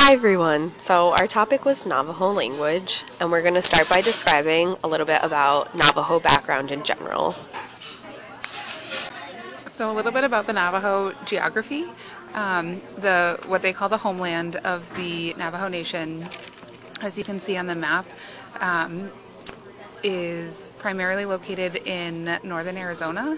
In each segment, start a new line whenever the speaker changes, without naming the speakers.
Hi everyone. So our topic was Navajo language, and we're going to start by describing a little bit about Navajo background in general.
So a little bit about the Navajo geography. The what they call the homeland of the Navajo Nation, as you can see on the map, is primarily located in northern Arizona.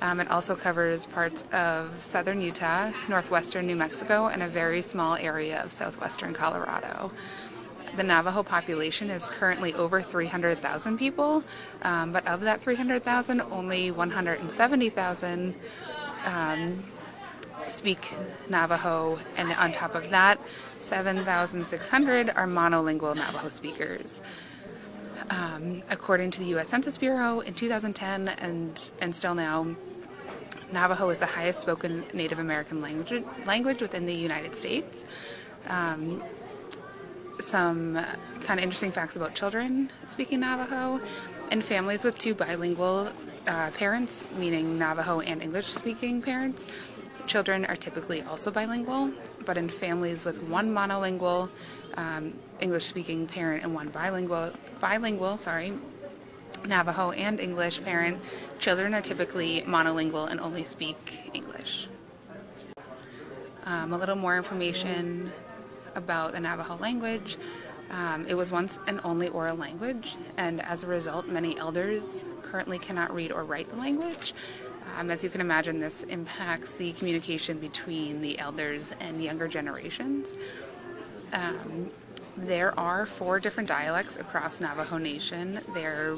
It also covers parts of southern Utah, northwestern New Mexico, and a very small area of southwestern Colorado. The Navajo population is currently over 300,000 people, but of that 300,000, only 170,000 speak Navajo, and on top of that, 7,600 are monolingual Navajo speakers. According to the U.S. Census Bureau, in 2010 and still now, Navajo is the highest spoken Native American language within the United States. Some kind of interesting facts about children speaking Navajo. In families with two bilingual parents, meaning Navajo and English-speaking parents, children are typically also bilingual, but in families with one monolingual English-speaking parent and one bilingual, Navajo and English parent, children are typically monolingual and only speak English. A little more information about the Navajo language. It was once an only oral language, and as a result, many elders currently cannot read or write the language. As you can imagine, this impacts the communication between the elders and younger generations. There are 4 different dialects across Navajo Nation. They're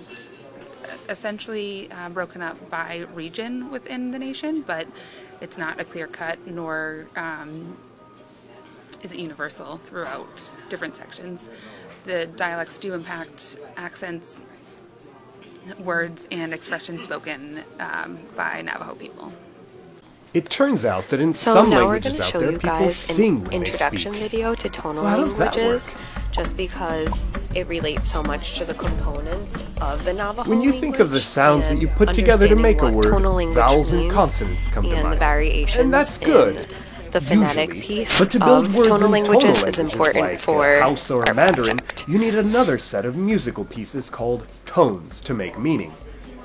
essentially broken up by region within the nation, but it's not a clear cut, nor is it universal throughout different sections. The dialects do impact accents, words, and expressions spoken by Navajo people.
It turns out that in
So
some
now we're going
languages
to
out
show
there,
you
people
guys
sing
an
when they
introduction
speak.
video to tonal
So how does that
languages,
work?
just because it relates so much to the components of the Navajo
When you
language.
think of the sounds that
and
you put together to
understanding
make a
what
word,
tonal language
vowels and
means
consonants come to
and
mind.
the variations
And that's good,
in the phonetic
usually.
piece
But to build
of
words
tonal
in
languages is
tonal
important
like
for
Hausa or
our
Mandarin,
project.
you need another set of musical pieces called tones to make meaning.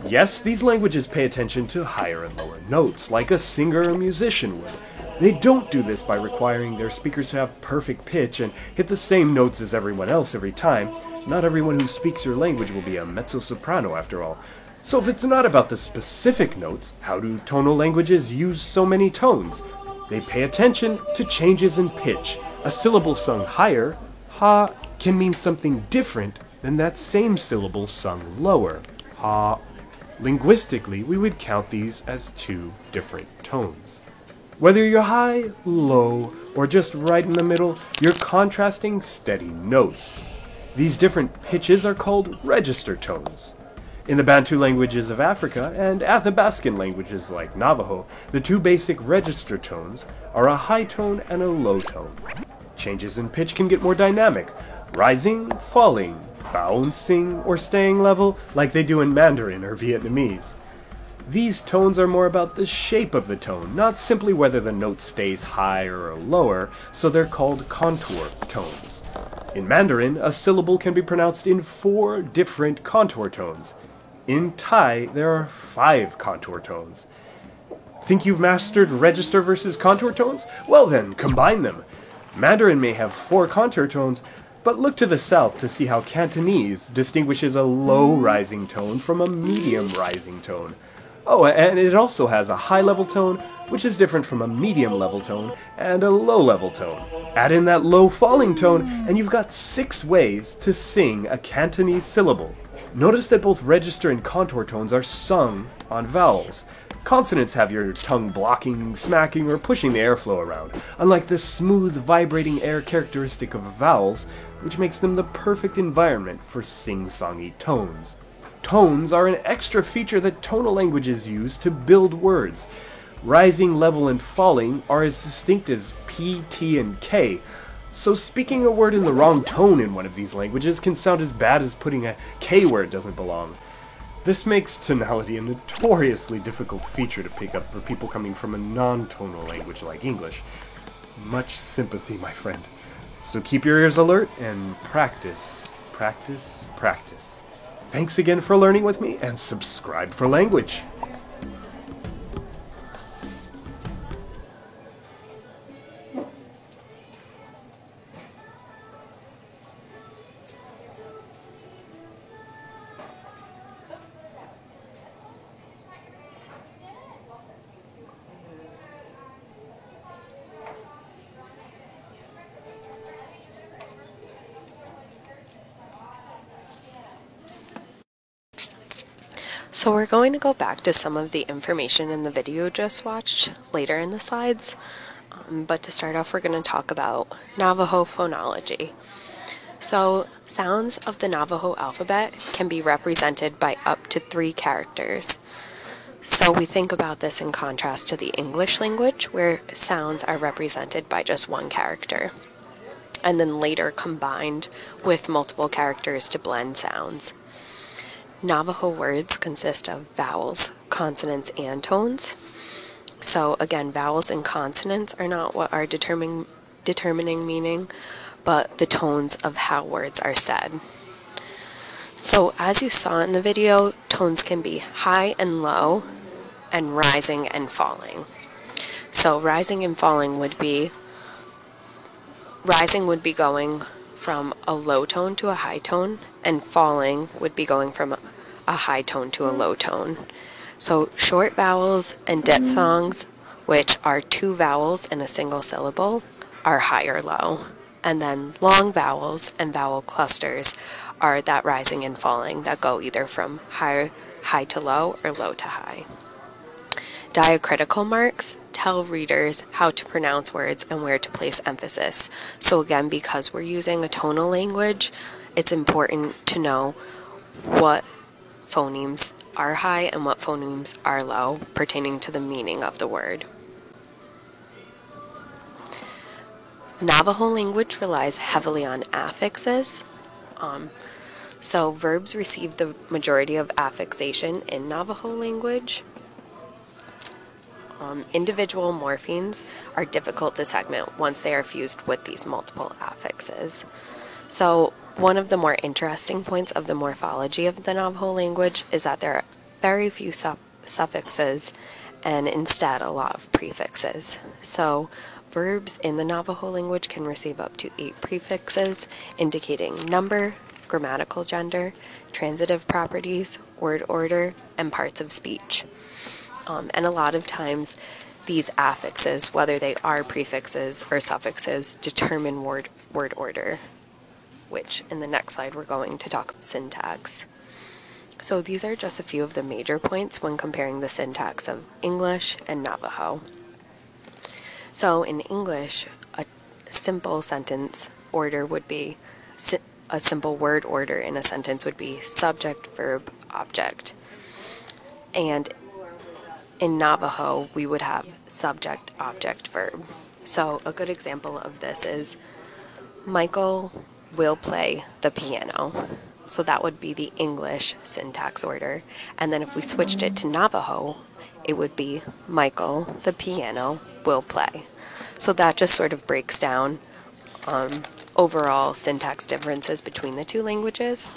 Yes, these languages pay attention to higher and lower notes, like a singer or musician would. They don't do this by requiring their speakers to have perfect pitch and hit the same notes as everyone else every time. Not everyone who speaks your language will be a mezzo-soprano after all. So if it's not about the specific notes, how do tonal languages use so many tones? They pay attention to changes in pitch. A syllable sung higher, ha, can mean something different than that same syllable sung lower, ha. Linguistically, we would count these as 2 different tones. Whether you're high, low, or just right in the middle, you're contrasting steady notes. These different pitches are called register tones. In the Bantu languages of Africa and Athabascan languages like Navajo, the 2 basic register tones are a high tone and a low tone. Changes in pitch can get more dynamic, rising, falling, bouncing, or staying level like they do in Mandarin or Vietnamese. These tones are more about the shape of the tone, not simply whether the note stays higher or lower, so they're called contour tones. In Mandarin, a syllable can be pronounced in 4 different contour tones. In Thai, there are 5 contour tones. Think you've mastered register versus contour tones? Well then, combine them. Mandarin may have 4 contour tones, but look to the south to see how Cantonese distinguishes a low rising tone from a medium rising tone. Oh, and it also has a high-level tone, which is different from a medium-level tone, and a low-level tone. Add in that low-falling tone, and you've got 6 ways to sing a Cantonese syllable. Notice that both register and contour tones are sung on vowels. Consonants have your tongue blocking, smacking, or pushing the airflow around, unlike the smooth, vibrating air characteristic of vowels, which makes them the perfect environment for sing-songy tones. Tones are an extra feature that tonal languages use to build words. Rising, level, and falling are as distinct as P, T, and K, so speaking a word in the wrong tone in one of these languages can sound as bad as putting a K where it doesn't belong. This makes tonality a notoriously difficult feature to pick up for people coming from a non-tonal language like English. Much sympathy, my friend. So keep your ears alert and practice, practice, practice. Thanks again for learning with me, and subscribe for language.
So we're going to go back to some of the information in the video just watched later in the slides. But to start off, we're going to talk about Navajo phonology. So sounds of the Navajo alphabet can be represented by up to 3 characters. So we think about this in contrast to the English language, where sounds are represented by just 1 character, and then later combined with multiple characters to blend sounds. Navajo words consist of vowels, consonants, and tones. So again, vowels and consonants are not what are determining meaning, but the tones of how words are said. So as you saw in the video, tones can be high and low, and rising and falling. So rising and falling would be, rising would be going from a low tone to a high tone, and falling would be going from a high tone to a low tone. So short vowels and diphthongs, which are 2 vowels in a single syllable, are high or low. And then long vowels and vowel clusters are that rising and falling that go either from high to low or low to high. Diacritical marks tell readers how to pronounce words and where to place emphasis. So again, because we're using a tonal language, it's important to know what phonemes are high and what phonemes are low, pertaining to the meaning of the word. Navajo language relies heavily on affixes. So verbs receive the majority of affixation in Navajo language. Individual morphemes are difficult to segment once they are fused with these multiple affixes. So one of the more interesting points of the morphology of the Navajo language is that there are very few suffixes and instead a lot of prefixes. So verbs in the Navajo language can receive up to 8 prefixes indicating number, grammatical gender, transitive properties, word order, and parts of speech. And a lot of times these affixes, whether they are prefixes or suffixes, determine word order, which in the next slide we're going to talk about syntax. So these are just a few of the major points when comparing the syntax of English and Navajo. So in English, a simple sentence order would be, a simple word order in a sentence would be subject, verb, object. And in Navajo, we would have subject, object, verb. So a good example of this is Michael will play the piano. So that would be the English syntax order. And then if we switched it to Navajo, it would be Michael, the piano, will play. So that just sort of breaks down overall syntax differences between the 2 languages.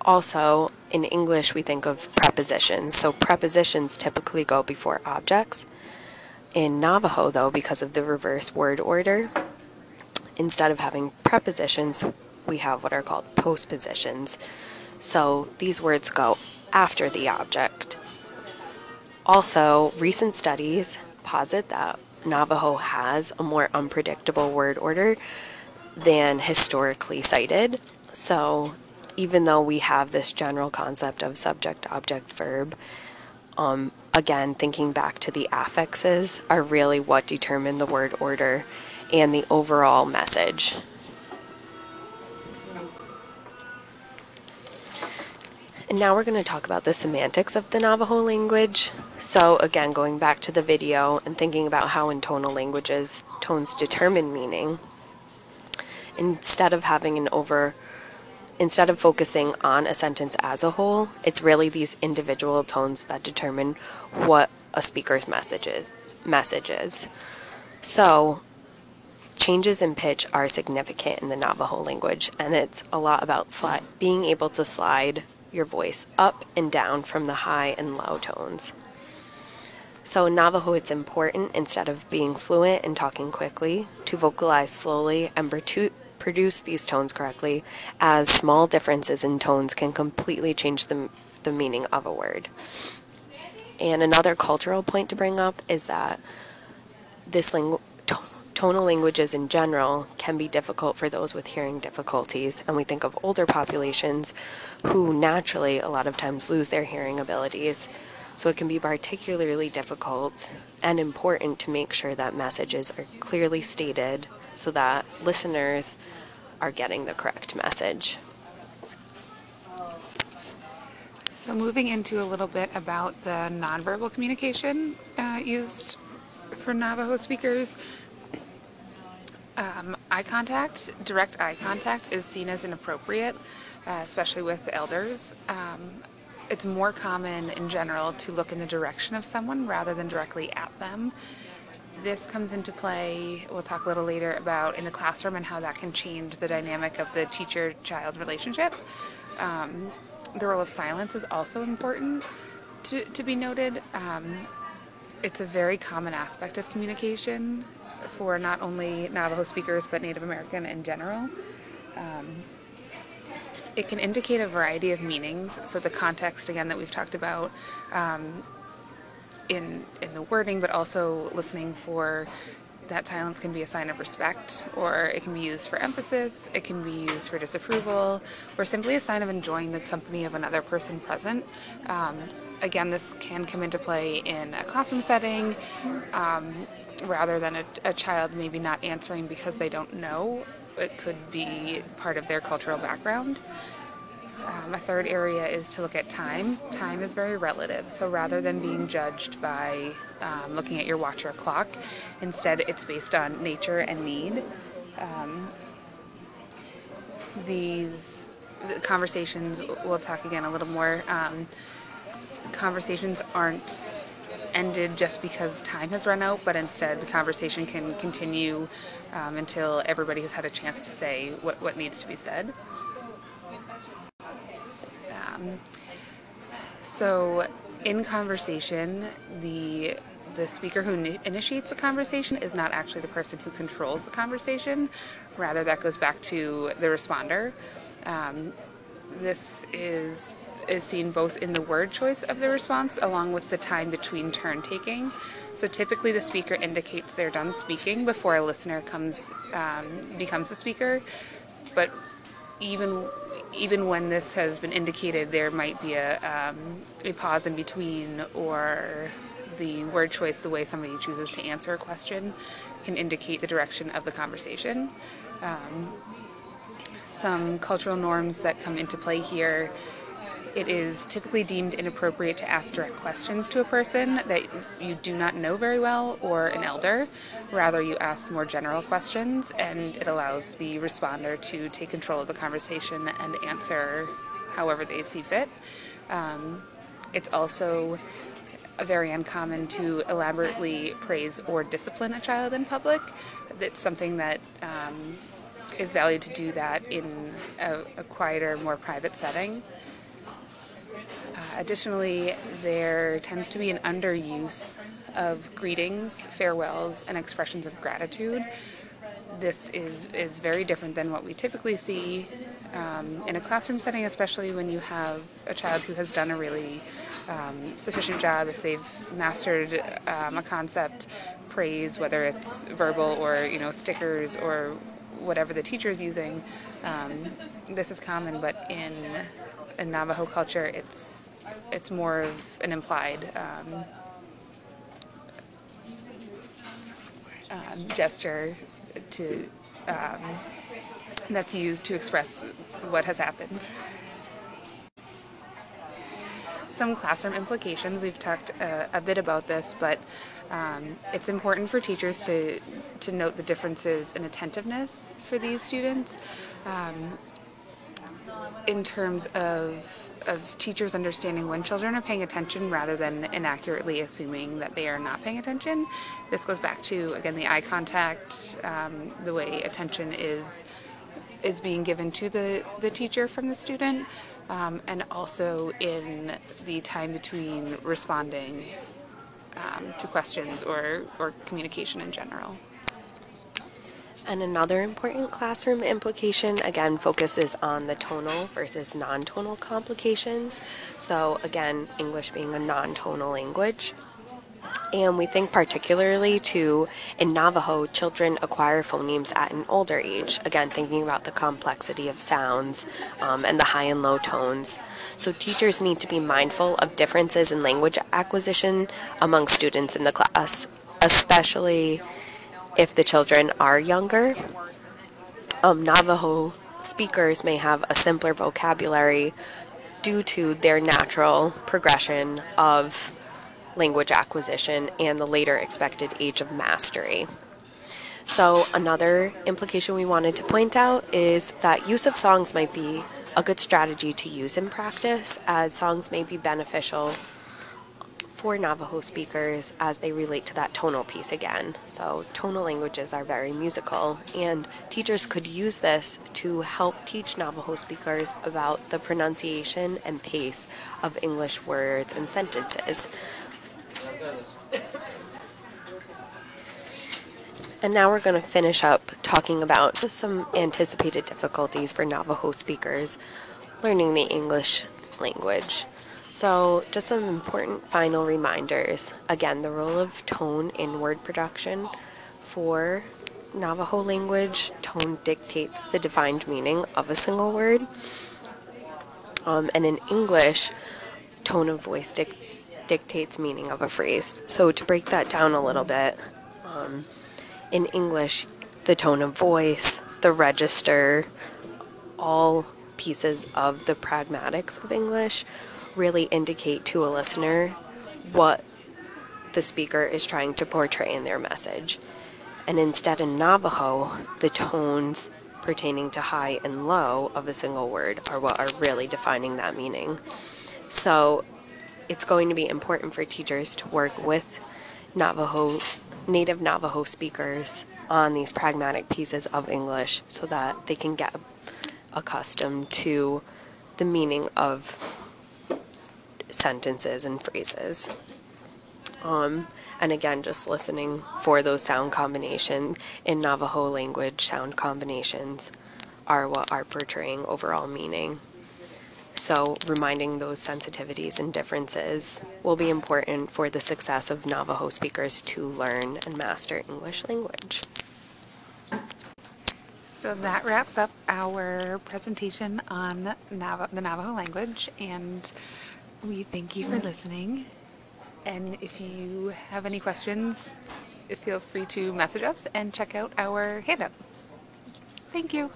Also, in English, we think of prepositions. So prepositions typically go before objects. In Navajo, though, because of the reverse word order, instead of having prepositions, we have what are called postpositions. So these words go after the object. Also, recent studies posit that Navajo has a more unpredictable word order than historically cited. So even though we have this general concept of subject, object, verb, again, thinking back to the affixes are really what determine the word order and the overall message. And now we're going to talk about the semantics of the Navajo language. So again, going back to the video and thinking about how in tonal languages, tones determine meaning, instead of focusing on a sentence as a whole, it's really these individual tones that determine what a speaker's message is. So changes in pitch are significant in the Navajo language, and it's a lot about being able to slide your voice up and down from the high and low tones. So in Navajo, it's important, instead of being fluent and talking quickly, to vocalize slowly and produce these tones correctly, as small differences in tones can completely change the meaning of a word. And another cultural point to bring up is that this tonal languages in general can be difficult for those with hearing difficulties, and we think of older populations who naturally a lot of times lose their hearing abilities. So it can be particularly difficult and important to make sure that messages are clearly stated so that listeners are getting the correct message.
So moving into a little bit about the nonverbal communication used for Navajo speakers. Direct eye contact is seen as inappropriate, especially with elders. It's more common in general to look in the direction of someone rather than directly at them. This comes into play, we'll talk a little later about in the classroom and how that can change the dynamic of the teacher-child relationship. The role of silence is also important to be noted. It's a very common aspect of communication for not only Navajo speakers but Native American in general. It can indicate a variety of meanings, so the context, again, that we've talked about in the wording, but also listening for that silence can be a sign of respect, or it can be used for emphasis, it can be used for disapproval, or simply a sign of enjoying the company of another person present. Again, this can come into play in a classroom setting, rather than a child maybe not answering because they don't know. It could be part of their cultural background. A third area is to look at time. Time is very relative, so rather than being judged by looking at your watch or clock, instead it's based on nature and need. These conversations, we'll talk again a little more, conversations aren't ended just because time has run out, but instead the conversation can continue until everybody has had a chance to say what needs to be said. So in conversation, the speaker who initiates the conversation is not actually the person who controls the conversation. Rather, that goes back to the responder. This is seen both in the word choice of the response along with the time between turn taking. So typically the speaker indicates they're done speaking before a listener becomes the speaker. But even when this has been indicated, there might be a pause in between, or the word choice, the way somebody chooses to answer a question, can indicate the direction of the conversation. Some cultural norms that come into play here: it is typically deemed inappropriate to ask direct questions to a person that you do not know very well or an elder. Rather, you ask more general questions, and it allows the responder to take control of the conversation and answer however they see fit. It's also very uncommon to elaborately praise or discipline a child in public. It's something that is valued to do that in a quieter, more private setting. Additionally, there tends to be an underuse of greetings, farewells, and expressions of gratitude. This is very different than what we typically see in a classroom setting, especially when you have a child who has done a really sufficient job. If they've mastered a concept, praise, whether it's verbal or stickers or whatever the teacher is using, this is common. But in Navajo culture, it's more of an implied gesture that's used to express what has happened. Some classroom implications. We've talked a bit about this, but it's important for teachers to note the differences in attentiveness for these students in terms of of teachers understanding when children are paying attention rather than inaccurately assuming that they are not paying attention. This goes back to, again, the eye contact, the way attention is being given to the teacher from the student, and also in the time between responding to questions or communication in general.
And another important classroom implication, again, focuses on the tonal versus non-tonal complications. So again, English being a non-tonal language. And we think particularly in Navajo, children acquire phonemes at an older age. Again, thinking about the complexity of sounds and the high and low tones. So teachers need to be mindful of differences in language acquisition among students in the class, especially if the children are younger. Navajo speakers may have a simpler vocabulary due to their natural progression of language acquisition and the later expected age of mastery. So another implication we wanted to point out is that use of songs might be a good strategy to use in practice, as songs may be beneficial for Navajo speakers as they relate to that tonal piece again. So tonal languages are very musical, and teachers could use this to help teach Navajo speakers about the pronunciation and pace of English words and sentences. And now we're going to finish up talking about just some anticipated difficulties for Navajo speakers learning the English language. So just some important final reminders. Again, the role of tone in word production. For Navajo language, tone dictates the defined meaning of a single word. And in English, tone of voice dictates meaning of a phrase. So to break that down a little bit, in English, the tone of voice, the register, all pieces of the pragmatics of English really indicate to a listener what the speaker is trying to portray in their message. And instead in Navajo, the tones pertaining to high and low of a single word are what are really defining that meaning. So it's going to be important for teachers to work with native Navajo speakers on these pragmatic pieces of English so that they can get accustomed to the meaning of sentences and phrases. And again, just listening for those sound combinations in Navajo language, sound combinations are what are portraying overall meaning. So reminding those sensitivities and differences will be important for the success of Navajo speakers to learn and master English language.
So that wraps up our presentation on the Navajo language, and we thank you for listening. And if you have any questions, feel free to message us and check out our handout. Thank you.